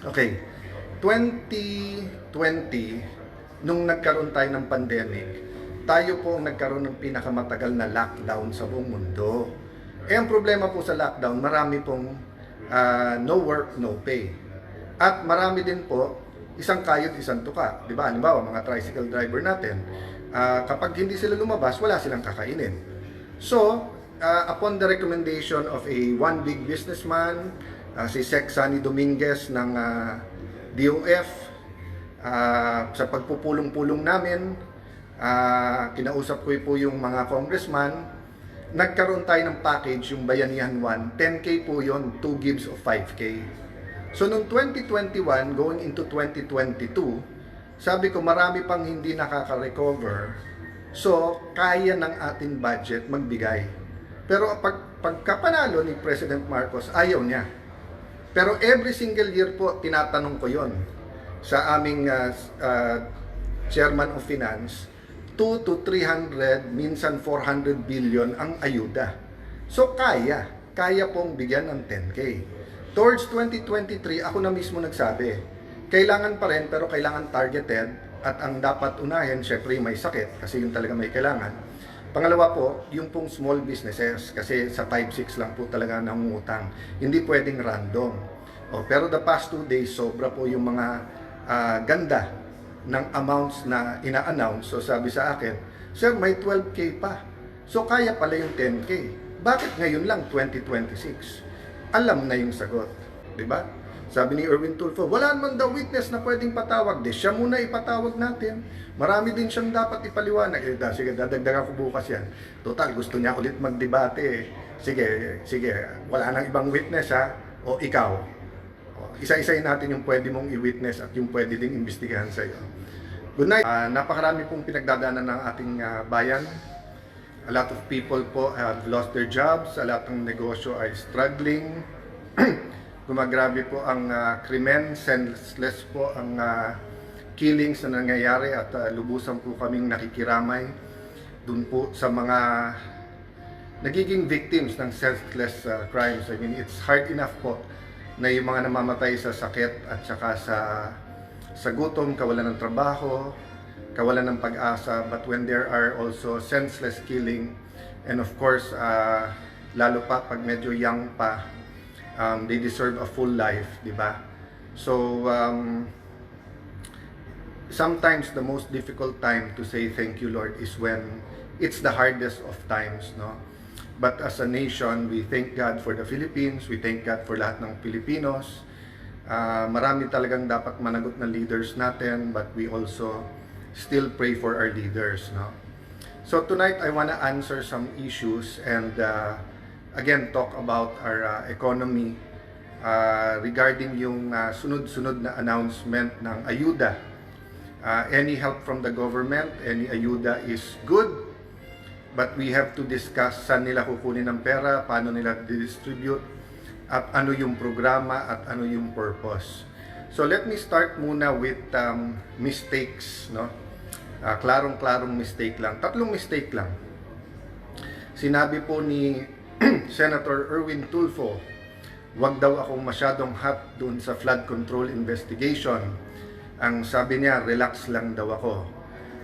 Okay, 2020, nung nagkaroon tayo ng pandemic, tayo po ang nagkaroon ng pinakamatagal na lockdown sa buong mundo. Eh, ang problema po sa lockdown, marami pong no work, no pay. At marami din po, isang kayod, isang tuka. Di ba? Halimbawa, mga tricycle driver natin, kapag hindi sila lumabas, wala silang kakainin. So, upon the recommendation of one big businessman, si Sec Sunny Dominguez ng DOF, sa pagpupulong-pulong namin, kinausap ko po yung mga congressman, nagkaroon tayo ng package, yung Bayanihan 1, 10K po yon, 2 gives of 5K. So, noong 2021, going into 2022, sabi ko marami pang hindi nakaka-recover, so kaya ng ating budget magbigay. Pero pagkapanalo ni President Marcos, ayaw niya. Pero every single year po, tinatanong ko yon sa aming Chairman of Finance, 2 to 300, minsan 400 billion ang ayuda. So kaya pong bigyan ng 10K. Towards 2023, ako na mismo nagsabi, kailangan pa rin pero kailangan targeted, at ang dapat unahin, syempre may sakit kasi yun talaga may kailangan. Pangalawa po, yung pong small businesses, kasi sa 5-6 lang po talaga nangungutang. Hindi pwedeng random. Pero the past 2 days, sobra po yung mga ganda ng amounts na ina-announce. So sabi sa akin, sir, may 12K pa. So kaya pala yung 10K. Bakit ngayon lang 2026? Alam na yung sagot. Diba? Sabi ni Erwin Tulfo, wala naman daw witness na pwedeng patawag. Siya muna ipatawag natin. Marami din siyang dapat ipaliwanag. Sige, dadagdagan ko bukas yan. Total, gusto niya ulit magdebate. Sige, wala nang ibang witness ha. O ikaw. Isa-isayin natin yung pwede mong i-witness at yung pwede ding imbestigahan sa iyo. Good night. Napakarami pong pinagdadaanan ng ating bayan. A lot of people po have lost their jobs. A lot ng negosyo ay struggling. Gumagrabe po ang krimen, senseless po ang killings na nangyayari at lubusan po kaming nakikiramay dun po sa mga nagiging victims ng senseless crimes. I mean, it's hard enough po na yung mga namamatay sa sakit at saka sa gutom, kawalan ng trabaho, kawalan ng pag-asa, but when there are also senseless killing, and of course, lalo pa pag medyo young pa, they deserve a full life, di ba? So, sometimes the most difficult time to say thank you, Lord, is when it's the hardest of times, no? But as a nation, we thank God for the Philippines, we thank God for lahat ng Pilipinos. Marami talagang dapat managot na leaders natin, but we also still pray for our leaders, no? So tonight, I want to answer some issues and again, talk about our economy regarding yung sunod-sunod na announcement ng ayuda. Any help from the government, any ayuda is good, but we have to discuss saan nila kukunin ng pera, paano nila distribute, at ano yung programa at ano yung purpose. So let me start muna with mistakes, no? Klarong-klarong mistake lang. 3 mistake lang. Sinabi po ni Senator Erwin Tulfo, wag daw akong masyadong hot dun sa flood control investigation. Ang sabi niya, relax lang daw ako.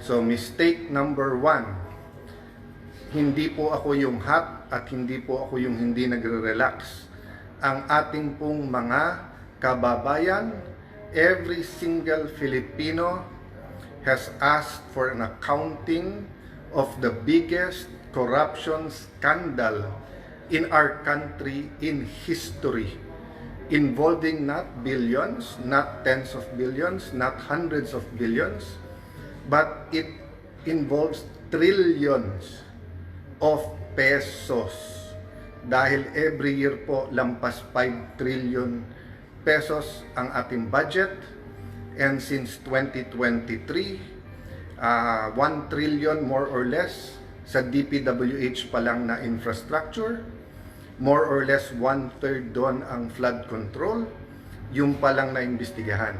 So mistake number 1, hindi po ako yung hot at hindi po ako yung hindi nagre-relax. Ang ating pong mga kababayan, every single Filipino has asked for an accounting of the biggest corruption scandal in our country in history, involving not billions, not tens of billions, not hundreds of billions, but it involves trillions of pesos. Dahil every year po lampas 5 trillion pesos ang ating budget, and since 2023, 1 trillion more or less sa DPWH pa lang na infrastructure, more or less 1/3 doon ang flood control, yung pa lang na imbestigahan.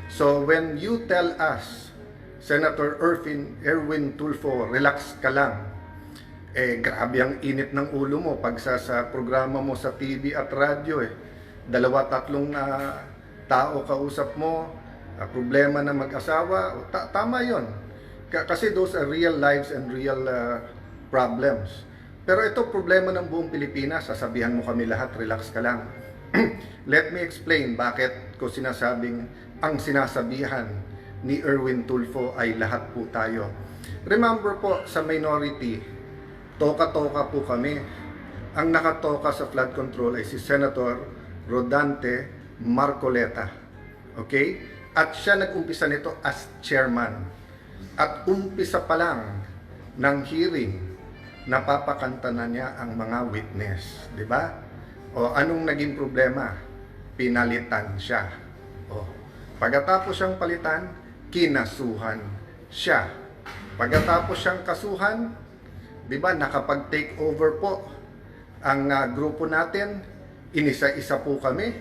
So when you tell us, Senator Erwin Tulfo, relax ka lang, grabe ang init ng ulo mo pag sa programa mo sa TV at radyo, 2-3 tao kausap mo, problema na mag-asawa, tama yon. Kasi those are real lives and real problems. Pero ito problema ng buong Pilipinas, sasabihan mo kami lahat, relax ka lang. Let me explain bakit ko sinasabing ang sinasabihan ni Erwin Tulfo ay lahat po tayo. Remember po, sa minority, toka-toka po kami. Ang nakatoka sa flood control ay si Senator Rodante Marcoleta. Okay? At siya nag-umpisa nito as chairman. At umpisa pa lang ng hearing, napapakanta na niya ang mga witness. Di ba? O anong naging problema? Pinalitan siya. O, pagkatapos siyang palitan, kinasuhan siya. Pagkatapos siyang kasuhan, di ba, nakapag-take over po ang grupo natin, inisa-isa po kami,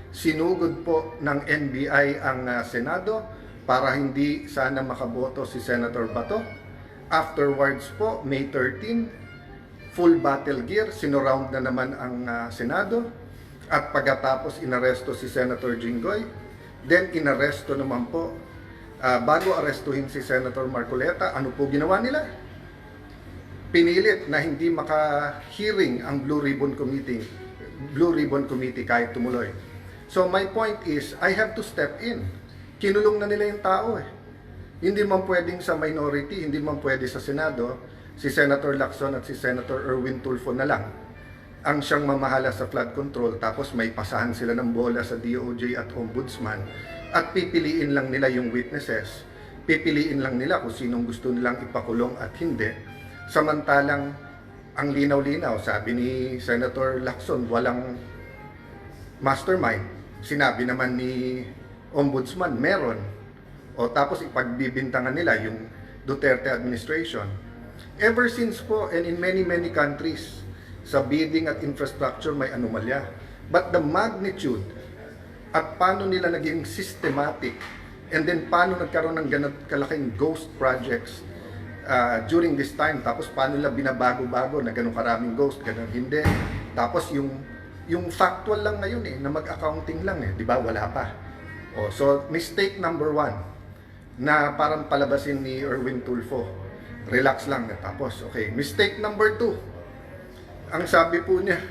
sinugod po ng NBI ang Senado para hindi sana makaboto si Senator Bato. Afterwards po, May 13, full battle gear, sinoround na naman ang Senado. At pagkatapos inaresto si Senator Jinggoy, then inaresto naman po, bago arestuhin si Senator Marcoleta, ano po ginawa nila? Pinilit na hindi maka-hearing ang Blue Ribbon Committee kahit tumuloy. So my point is, I have to step in. Kinulong na nila yung tao eh. Hindi man pwedeng sa minority, hindi man pwede sa Senado, si Senator Lacson at si Senator Erwin Tulfo na lang ang siyang mamahala sa flood control, tapos may pasahan sila ng bola sa DOJ at Ombudsman at pipiliin lang nila yung witnesses, pipiliin lang nila kung sinong gusto nilang ipakulong at hindi. Samantalang ang linaw-linaw, sabi ni Senator Lacson, walang mastermind. Sinabi naman ni Ombudsman, meron. O tapos ipagbibintangan nila yung Duterte administration. Ever since po, and in many countries, sa bidding at infrastructure may anomalya. But the magnitude at paano nila naging systematic, and then paano nagkaroon ng ganun kalaking ghost projects during this time, tapos paano nila binabago-bago na ganun karaming ghost, ganun hindi. Tapos yung factual lang ngayon eh, na mag-accounting lang eh, di ba? Wala pa. O, so, mistake number 1, na parang palabasin ni Erwin Tulfo. Relax lang. Tapos, okay. Mistake number 2, ang sabi po niya,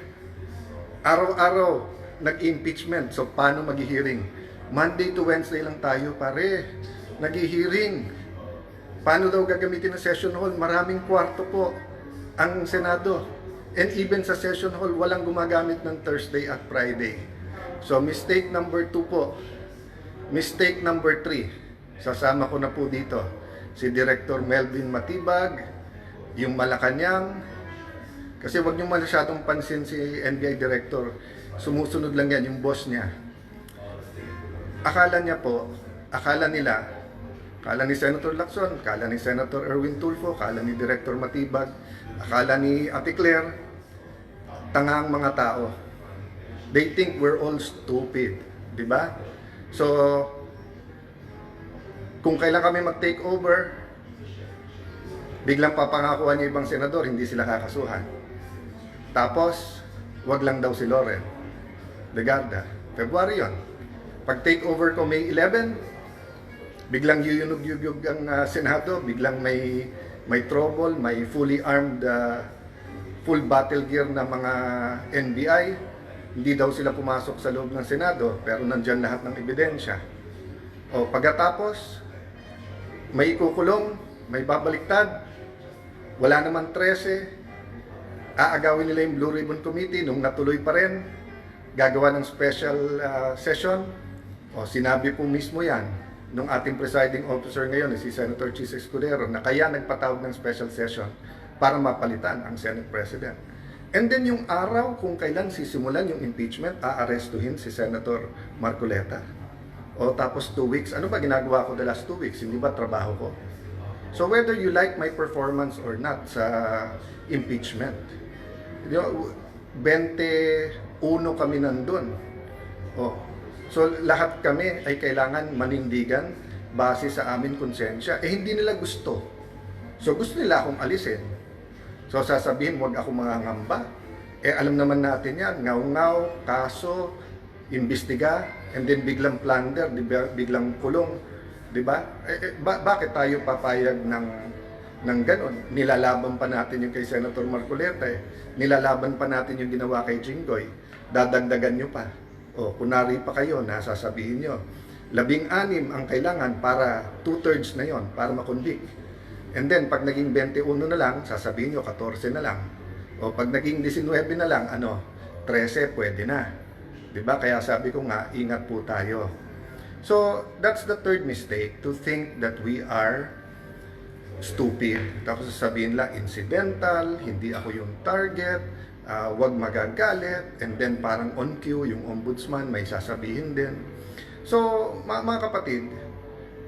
araw-araw nag-impeachment. So, paano mag-hearing? Monday to Wednesday lang tayo, pare. Nag-hearing. Paano daw gagamitin ng session hall? Maraming kwarto po ang Senado. And even sa session hall, walang gumagamit ng Thursday at Friday. So, mistake number 2 po. Mistake number 3. Sasama ko na po dito si Director Melvin Matibag, yung Malacanang. Kasi wag niyo masyadong pansin si NBI Director. Sumusunod lang yan, yung boss niya. Akala ni Senator Lacson, akala ni Senator Erwin Tulfo, akala ni Director Matibag, akala ni Ate Claire, tanga ang mga tao. They think we're all stupid, di ba? So, kung kailan kami mag-take over, biglang papangakuan yung ibang senador, hindi sila kakasuhan. Tapos, wag lang daw si Loren Legarda. February yon. Pag take over ko May 11, biglang yuyunog-yuyug ang Senado, biglang may trouble, may fully armed, full battle gear na mga NBI. Hindi daw sila pumasok sa loob ng Senado, pero nandyan lahat ng ebidensya. O pagkatapos, may ikukulong, may babaliktad, wala naman 13, aagawin nila yung Blue Ribbon Committee nung natuloy pa rin, gagawa ng special session. O sinabi po mismo yan nung ating presiding officer ngayon, si Senator Chis Escudero, na kaya nagpatawag ng special session para mapalitan ang Senate President. And then yung araw kung kailan sisimulan yung impeachment, aarestuhin si Senator Marcoleta. O tapos 2 weeks, ano ba ginagawa ko the last 2 weeks? Hindi ba trabaho ko? So whether you like my performance or not sa impeachment, 21 kami nandun. Oh. So lahat kami ay kailangan manindigan base sa amin konsensya. Eh hindi nila gusto. So gusto nila akong alisin. So sasabihin, wag ako mangangamba. Eh alam naman natin yan, ngaw-ngaw, kaso, imbestiga, and then biglang plunder, di ba? Biglang kulong, di ba? Bakit tayo papayag ng ganon? Nilalaban pa natin yung kay Senator Marcoleta, nilalaban pa natin yung ginawa kay Jinggoy, dadagdagan nyo pa. O, kunwari pa kayo, nasasabihin nyo, 16 ang kailangan para 2/3 na yon para makonvict. And then, pag naging 21 na lang, sasabihin nyo, 14 na lang. O pag naging 19 na lang, 13, pwede na. Diba? Kaya sabi ko nga, ingat po tayo. So, that's the third mistake, to think that we are stupid. Tapos sasabihin lang, incidental, hindi ako yung target, wag magagalit, and then parang on cue, yung ombudsman may sasabihin din. So, mga kapatid,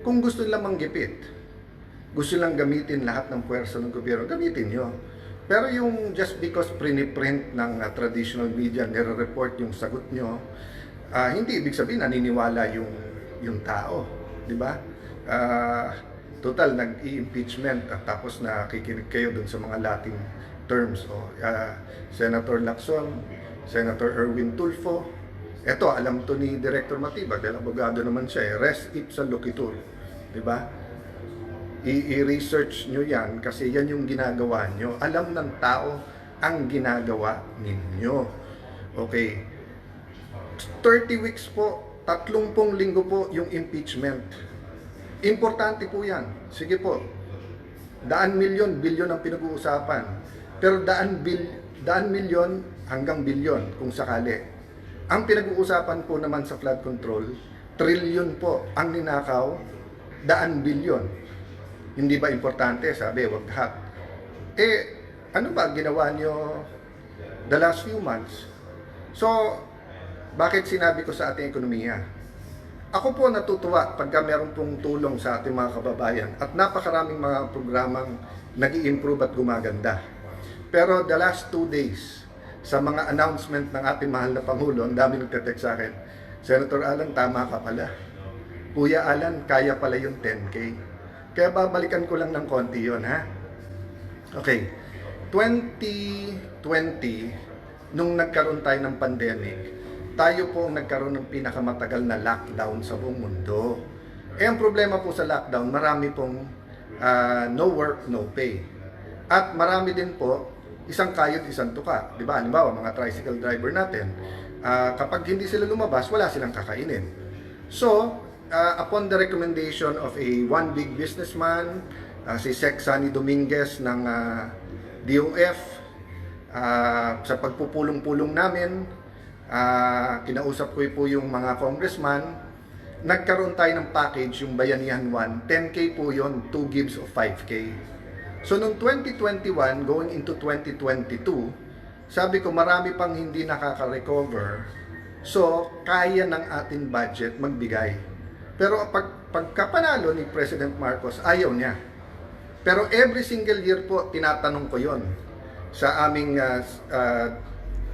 kung gusto nilang manggipit, gusto lang gamitin lahat ng puwersa ng gobyerno, gamitin nyo. Pero yung just because print ng traditional media nire-report yung sagot nyo, hindi ibig sabihin naniniwala yung tao, di ba? Total nag-i-impeachment at tapos nakikinig kayo dun sa mga Latin terms. Senator Lacson, Senator Erwin Tulfo, eto alam to ni Director Matibag dahil abogado naman siya, res ipsa loquitur, di ba? I-research nyo yan kasi yan yung ginagawa nyo. Alam ng tao ang ginagawa ninyo. Okay. 30 weeks po, 30 linggo po yung impeachment. Importante po yan. Sige po. Daan milyon, bilyon ang pinag-uusapan. Pero daan milyon hanggang bilyon kung sakali. Ang pinag-uusapan po naman sa flood control, trilyon po ang ninakaw, daan bilyon. Hindi ba importante? Sabi, wag lahat. Ano ba ginawa nyo the last few months? So, bakit sinabi ko sa ating ekonomiya? Ako po natutuwa pagka meron pong tulong sa ating mga kababayan at napakaraming mga programang nag-i-improve at gumaganda. Pero the last 2 days, sa mga announcement ng ating mahal na Pangulo, ang dami nagte-text sa akin, Senator Alan, tama ka pala. Kuya Alan, kaya pala yung 10K. Kaya babalikan ko lang ng konti yun, ha? Okay. 2020, nung nagkaroon tayo ng pandemic, tayo po ang nagkaroon ng pinakamatagal na lockdown sa buong mundo. Ang problema po sa lockdown, marami pong no work, no pay. At marami din po, isang kayod, isang tuka. Diba? Halimbawa, mga tricycle driver natin, kapag hindi sila lumabas, wala silang kakainin. So, upon the recommendation of one big businessman, si Sec Sunny Dominguez ng DOF, sa pagpupulong-pulong namin, kinausap ko po yung mga congressman, nagkaroon tayo ng package, yung Bayanihan 1, 10K po yun, 2 gives of 5K. So, noong 2021, going into 2022, sabi ko marami pang hindi nakaka-recover, so kaya ng ating budget magbigay. Pero pagkapanalo ni President Marcos, ayaw niya. Pero every single year po, tinatanong ko yon sa aming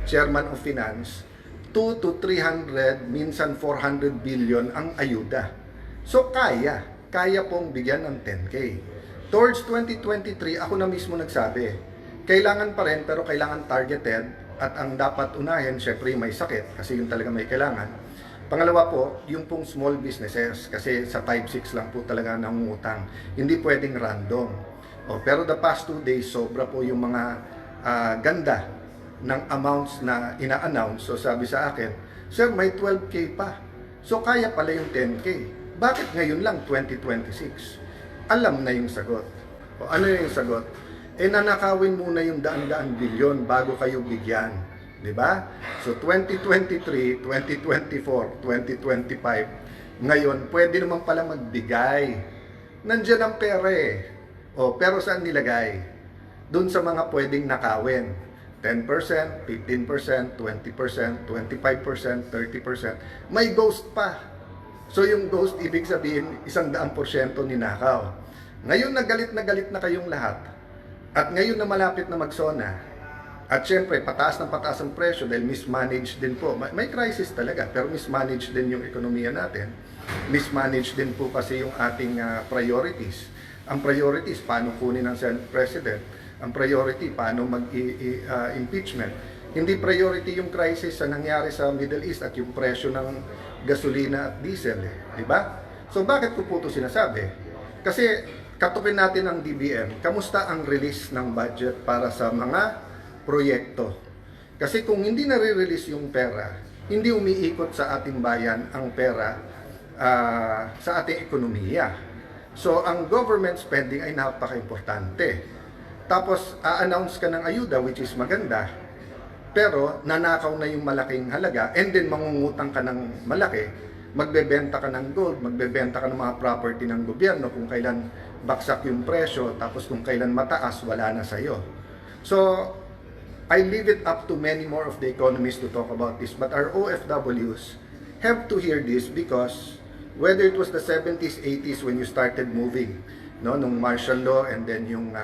Chairman of Finance, 2 to 300, minsan 400 billion ang ayuda. So kaya pong bigyan ng 10K. Towards 2023, ako na mismo nagsabi, kailangan pa rin pero kailangan targeted at ang dapat unahin, syempre may sakit kasi yun talaga may kailangan. Pangalawa po, yung pong small businesses kasi sa 5-6 lang po talaga nangungutang. Hindi pwedeng random. Pero the past 2 days, sobra po yung mga ganda ng amounts na ina-announce. So sabi sa akin, Sir, may 12K pa. So kaya pala yung 10K. Bakit ngayon lang 2026? Alam na yung sagot. Ano yung sagot? Nanakawin muna yung daan-daan bilyon bago kayo bigyan. Diba? So 2023, 2024, 2025, ngayon pwede naman pala magbigay. Nandiyan ang pera eh. Pero saan nilagay? Doon sa mga pwedeng nakawin. 10%, 15%, 20%, 25%, 30%. May ghost pa. So yung ghost, ibig sabihin, 100% ninakaw. Ngayon na galit na kayong lahat. At ngayon na malapit na magsona. At syempre, pataas ang presyo dahil mismanaged din po. May crisis talaga, pero mismanaged din yung ekonomiya natin. Mismanaged din po kasi yung ating priorities. Ang priorities, paano kunin ng Senate President. Ang priority, paano mag-impeachment. Hindi priority yung crisis sa nangyari sa Middle East at yung presyo ng gasolina at diesel, di ba? So bakit ko po ito sinasabi? Kasi katukin natin ang DBM, kamusta ang release ng budget para sa mga proyekto? Kasi kung hindi nare-release yung pera, hindi umiikot sa ating bayan ang pera sa ating ekonomiya. So ang government spending ay napaka-importante. Tapos a-announce ka ng ayuda, which is maganda, pero nanakaw na yung malaking halaga and then mangungutang ka ng malaki, magbebenta ka ng gold, magbebenta ka ng mga property ng gobyerno kung kailan baksak yung presyo, tapos kung kailan mataas, wala na sa'yo. So, I leave it up to many more of the economists to talk about this, but our OFWs have to hear this because whether it was the 70s, 80s when you started moving, no, nung martial law and then yung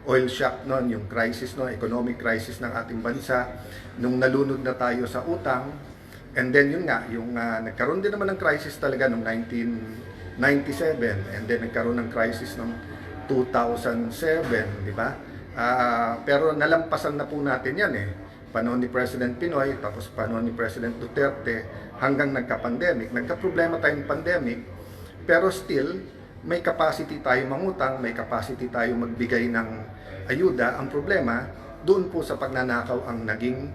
oil shock noon, yung crisis no, economic crisis ng ating bansa, nung nalunod na tayo sa utang, and then yun nga, yung nagkaroon din naman ng crisis talaga noong 1997, and then nagkaroon ng crisis noong 2007, di ba? Pero nalampasan na po natin yan panahon ni President Pinoy, tapos panahon ni President Duterte, hanggang nagka-pandemic. Nagka-problema tayong pandemic, pero still, may capacity tayo mangutang, may capacity tayo magbigay ng ayuda. Ang problema, doon po sa pagnanakaw ang naging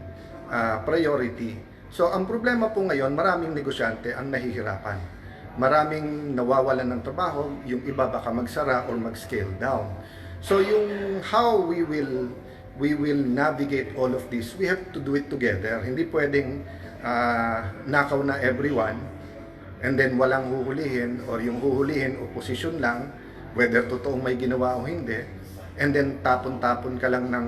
priority. So, ang problema po ngayon, maraming negosyante ang nahihirapan. Maraming nawawalan ng trabaho, yung iba baka magsara or mag-scale down. So, yung how we will navigate all of this, we have to do it together. Hindi pwedeng nakaw na everyone, and then walang huhulihin, or yung huhulihin, opposition lang, whether totoong may ginawa o hindi, and then tapon-tapon ka lang ng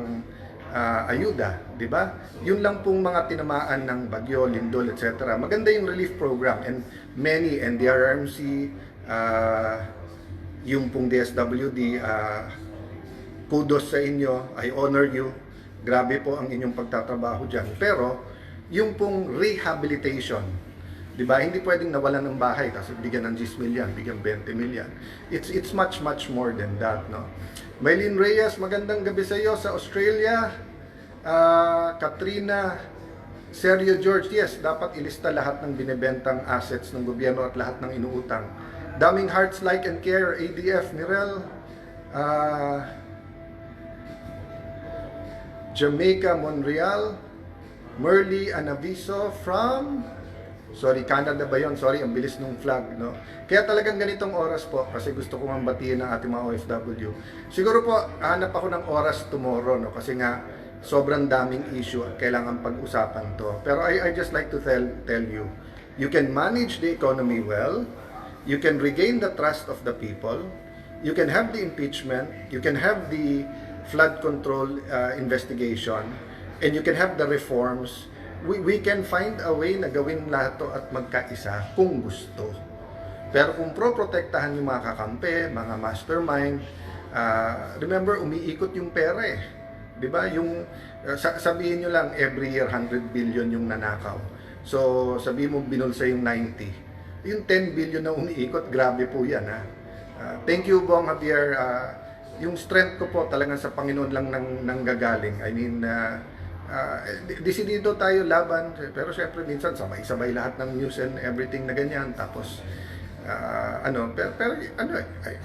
ayuda, di ba? Yun lang pong mga tinamaan ng bagyo, lindol, etc. Maganda yung relief program, and many, NDRRMC, yung pong DSWD, kudos sa inyo, I honor you, grabe po ang inyong pagtatrabaho dyan. Pero, yung pong rehabilitation, di ba? Hindi pwedeng nawalan ng bahay tapos bigyan ng 10 million, bigyan 20 million. It's much more than that, no? Maylene Reyes, magandang gabi sa iyo sa Australia. Katrina, Sergio George, yes, dapat ilista lahat ng binebentang assets ng gobyerno at lahat ng inuutang. Daming Hearts Like and Care, ADF, Mirel, Jamaica, Montreal, Merly Anaviso from Canada ba yun? Sorry, ang bilis nung flag, no? Kaya talagang ganitong oras po, kasi gusto ko mang batiin ng ating mga OFW. Siguro po, hanap ako ng oras tomorrow, no? Kasi nga, sobrang daming issue at kailangan pag-usapan to. Pero I just like to tell you, you can manage the economy well, you can regain the trust of the people, you can have the impeachment, you can have the flood control investigation, and you can have the reforms. We can find a way na gawin lahat to at magkaisa kung gusto. Pero kung pro-protektahan yung mga kakampi, mga mastermind, remember, umiikot yung pera Di ba? Yung, sabihin nyo lang, every year 100 billion yung nanakaw. So, sabihin mo binulsa yung 90. Yung 10 billion na umiikot, grabe po yan. Thank you, Bong Javier. Yung strength ko po talagang sa Panginoon lang nang gagaling. I mean, desidido tayo laban, pero syempre minsan sabay-sabay lahat ng news and everything na ganyan, tapos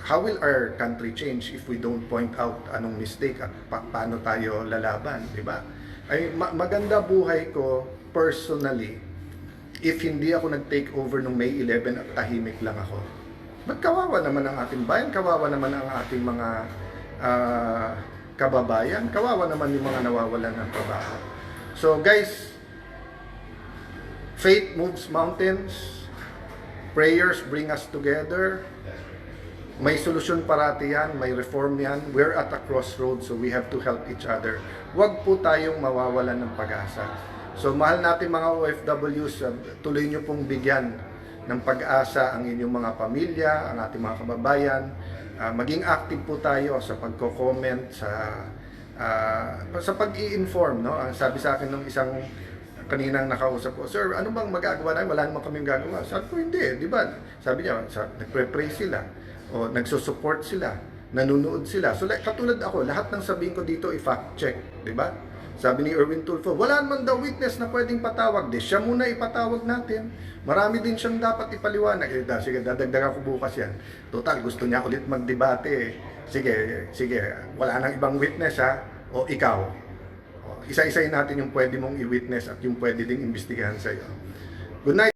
how will our country change if we don't point out anong mistake at paano tayo lalaban, di ba? Maganda buhay ko personally if hindi ako nag-take over nung May 11 at tahimik lang ako. Ba't kawawa naman ang ating bayan, kawawa naman ang ating mga kababayan, kawawa naman yung mga nawawalan ng trabaho. So guys, faith moves mountains, prayers bring us together, may solusyon parati yan, may reform yan, we're at a crossroads, so we have to help each other. Huwag po tayong mawawalan ng pag-asa. So mahal natin mga OFWs, tuloy nyo pong bigyan ng pag-asa ang inyong mga pamilya, ang ating mga kababayan. Maging active po tayo sa pagko-comment, sa pag-i-inform, no? Sabi sa akin ng isang kaninang nakausap ko, "Sir, ano bang magagawa namin? Wala naman kaming gagawa." Sabi ko, "Hindi, di ba?" Sabi niya, nagpre-pray sila o nagsusupport sila. nanonood sila. So like, katulad ako, lahat ng sabihin ko dito i-fact check, di ba? Sabi ni Erwin Tulfo, wala naman daw witness na pwedeng patawag. Di siya muna ipatawag natin. Marami din siyang dapat ipaliwanag. Sige, dadagdagan ko bukas yan. Total, gusto niya ulit magdebate. Sige, wala nang ibang witness ha. O ikaw. O, isa-isayin natin yung pwede mong i-witness at yung pwede ding imbestigahan sa'yo. Good night.